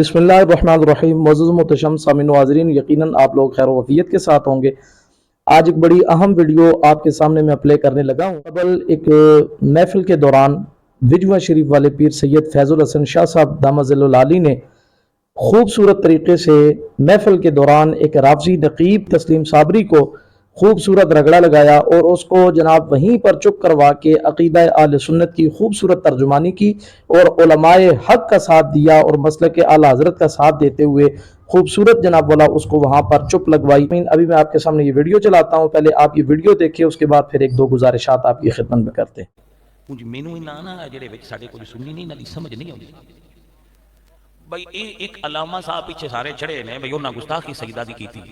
बिस्मिल्लाहिर्रहमानिर्रहीम। मुअज़्ज़ज़ मोहतरम सामीन नाज़रीन, यकीनन आप लोग खैर वफ़ियत के साथ होंगे। आज एक बड़ी अहम वीडियो आपके सामने मैं प्ले करने लगा हूँ। कबल एक महफिल के दौरान विजवा शरीफ वाले पीर सैयद फैज़ुल हसन शाह साहब दामद आली ने खूबसूरत तरीके से महफिल के दौरान एक राफजी नकीब तस्लीम साबरी को खूबसूरत रगड़ा लगाया और उसको जनाब वहीं पर चुप करवा के अक़ीदा आले सुन्नत की खूबसूरत तर्जुमानी की और उलमाए हक का साथ दिया और मसलक के आला हज़रत का साथ देते हुए खूबसूरत जनाब वाला उसको वहाँ पर चुप लगवाई। अभी मैं आपके सामने ये वीडियो चलाता हूँ, पहले आप ये वीडियो देखिए, उसके बाद फिर एक दो गुजारिशात आपकी खिदमत में करते हैं। मैनू इन्ना ना जेहड़े विच साडे कोई सुननी नहीं, इन्हां दी समझ नहीं आउंदी बई ये एक अलामा साहब पीछे सारे चढ़े ने बई उन्हां गुस्ताखी सजदा दी कीती,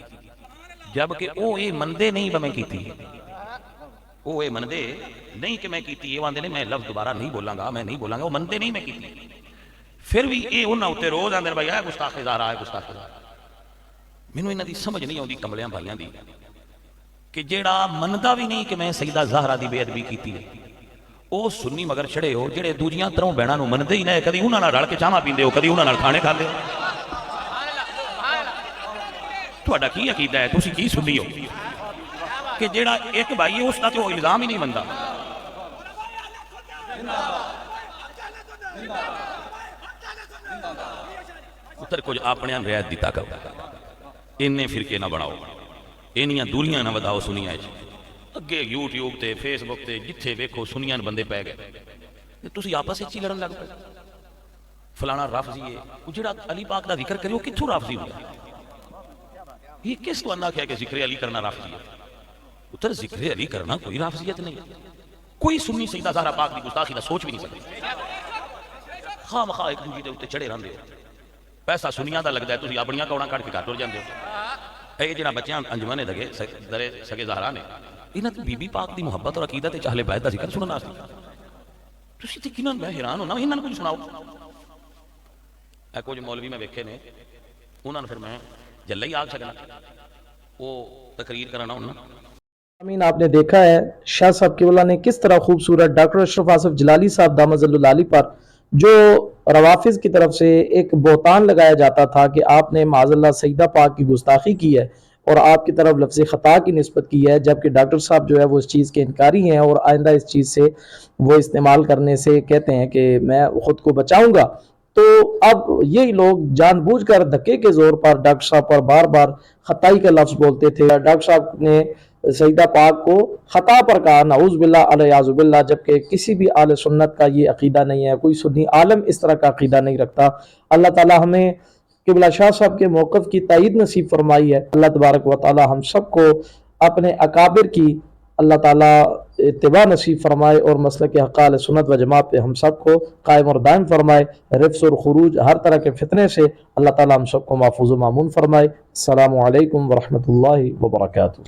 जबकि वो ये मनदे नहीं मैं कीती, वो ये मनदे नहीं कि मैं कीती। ये आंदे ने मैं लफ्ज़ दोबारा नहीं बोलांगा, मैं नहीं बोलांगा, वो मनदे नहीं मैं कीती। फिर भी ये उन्हां उत्ते रोज आंदे भाई है गुस्ताखे ज़ाहरा है, गुस्ताखे ज़ाहरा। मैनू इन्हां दी समझ नहीं आउंदी कमलियां भाइयां दी कि जेड़ा मनदा भी नहीं कि मैं सईदा ज़ाहरा दी बेअदबी कीती है, ਉਹ सुन्नी मगर छड़े हो ਜਿਹੜੇ ਦੂਜੀਆਂ ਤਰ੍ਹਾਂ ਬਹਿਣਾ ਨੂੰ ਮੰਨਦੇ ਹੀ ਨੇ, ਕਦੀ ਉਹਨਾਂ ਨਾਲ ਰਲ ਕੇ ਚਾਹਾਂ ਪੀਂਦੇ ਹੋ, ਕਦੀ ਉਹਨਾਂ ਨਾਲ ਖਾਣੇ ਖਾਂਦੇ ਹੋ। ਤੁਹਾਡਾ ਕੀ ਅਕੀਦਾ ਹੈ, ਤੁਸੀਂ ਕੀ ਸੁन्नी ਹੋ ਕਿ ਜਿਹੜਾ ਇੱਕ ਭਾਈ ਉਸ ਦਾ ਤੇ ਉਹ ਇਲਜ਼ਾਮ ਹੀ ਨਹੀਂ ਮੰਨਦਾ। ਉੱਤਰ ਕੁਝ ਆਪਣਿਆਂ ਨੂੰ ਰਿਆਇਤ ਦਿੱਤਾ ਕਰੋ, ਇੰਨੇ ਫਿਰਕੇ ਨਾ ਬਣਾਓ, ਇੰਨੀਆਂ ਦੂਰੀਆਂ ਨਾ ਵਧਾਓ ਸੁਨੀਆਂ 'ਚ। ਅੱਗੇ YouTube ਤੇ Facebook ਤੇ ਜਿੱਥੇ ਵੇਖੋ ਸੁਨੀਆਂ ਬੰਦੇ ਪੈ ਗਏ ਤੇ ਤੁਸੀਂ ਆਪਸ ਵਿੱਚ ਹੀ ਲੜਨ ਲੱਗ ਪਏ। ਫਲਾਣਾ ਰਾਫਜ਼ੀ ਹੈ, ਉਹ ਜਿਹੜਾ ਅਲੀ ਪਾਕ ਦਾ ਜ਼ਿਕਰ ਕਰੇ ਉਹ ਕਿੱਥੋਂ ਰਾਫਜ਼ੀ ਹੁੰਦਾ? ਇਹ ਕਿਸ ਤੋਂ ਆਖਿਆ ਕਿ ਜ਼ਿਕਰ ਅਲੀ ਕਰਨਾ ਰਾਫਜ਼ੀ ਹੈ? ਉੱਤਰ ਜ਼ਿਕਰ ਅਲੀ ਕਰਨਾ ਕੋਈ ਰਾਫਜ਼ੀਅਤ ਨਹੀਂ। ਕੋਈ ਸੁन्नी ਸਈਦਾ ਜ਼ਾਹਰਾ ਪਾਕ ਦੀ ਗੁਸਤਾਖੀ ਦਾ ਸੋਚ ਵੀ ਨਹੀਂ ਸਕਦੀ। ਖਾਮਖਾ ਇੱਕ ਦੂਜੇ ਦੇ ਉੱਤੇ ਚੜੇ ਰਹਿੰਦੇ ਹੋ, ਪੈਸਾ ਸੁਨੀਆਂ ਦਾ ਲੱਗਦਾ, ਤੁਸੀਂ ਆਪਣੀਆਂ ਕੌੜਾਂ ਕੱਢ ਕੇ ਘਰ ਟੁਰ ਜਾਂਦੇ ਹੋ। ਇਹ ਜਿਹੜਾ ਬੱਚਿਆਂ ਅੰਜਮਾਨੇ ਦਗੇ ਦਰੇ ਸਗੇ ਜ਼ਾਹਰਾ ਨੇ, इन्हां दी बीबी पाक दी मुहब्बत और अकीदत ते अहले बैत दा जिक्र सुनन वास्ते तुसीं ते किन्हां मैं हैरान होना, इन्हां नूं कुछ सुनाओ। कुछ मौलवी मैं वेखे ने, उन्हां नूं फिर मैं जल्ला ही आख सकना, वो तकरीर कराना उन्हां। आमीन। आपने देखा है शाह साहब केवला ने किस तरह खूबसूरत डॉक्टर अशरफ आसिफ जलाली साहब दामद आली पर जो रवाफिज की तरफ से एक बोहतान लगाया जाता था कि आपने माज़अल्लाह सईदा पाक की गुस्ताखी की है और आपकी तरफ लफ्ज़ ख़ता की निस्बत की है, जबकि डॉक्टर साहब जो है वो इस चीज़ के इनकारी हैं और आइंदा इस चीज़ से वो इस्तेमाल करने से कहते हैं कि मैं ख़ुद को बचाऊंगा। तो अब यही लोग जानबूझकर धक्के के ज़ोर पर डॉक्टर साहब पर बार बार ख़ताई का लफ्ज़ बोलते थे। डॉक्टर साहब ने सईदा पाक को ख़ता पर कहा, नाउज़ बिल्लाह अलयाज़ु बिल्लाह, जबकि किसी भी आले सुन्नत का ये अक़ीदा नहीं है, कोई सुन्नी आलम इस तरह का अक़ीदा नहीं रखता। अल्लाह ताला हमें क़िबला शाह साहब के मौक़िफ़ की तायीद नसीब फरमाई है। अल्लाह तबारक व तआला हम सबको अपने अकाबिर की अल्लाह ताला इत्तिबा नसीब फरमाए और मसलक हक़ अहले सुन्नत व जमात पे हम सबको कायम और दायम फरमाए। रिफ्स और खुरूज हर तरह के फितने से अल्लाह ताला हम सबको महफूज़ व मामून फरमाए। अस्सलामु अलैकुम व रहमतुल्लाहि व बरकातुहू।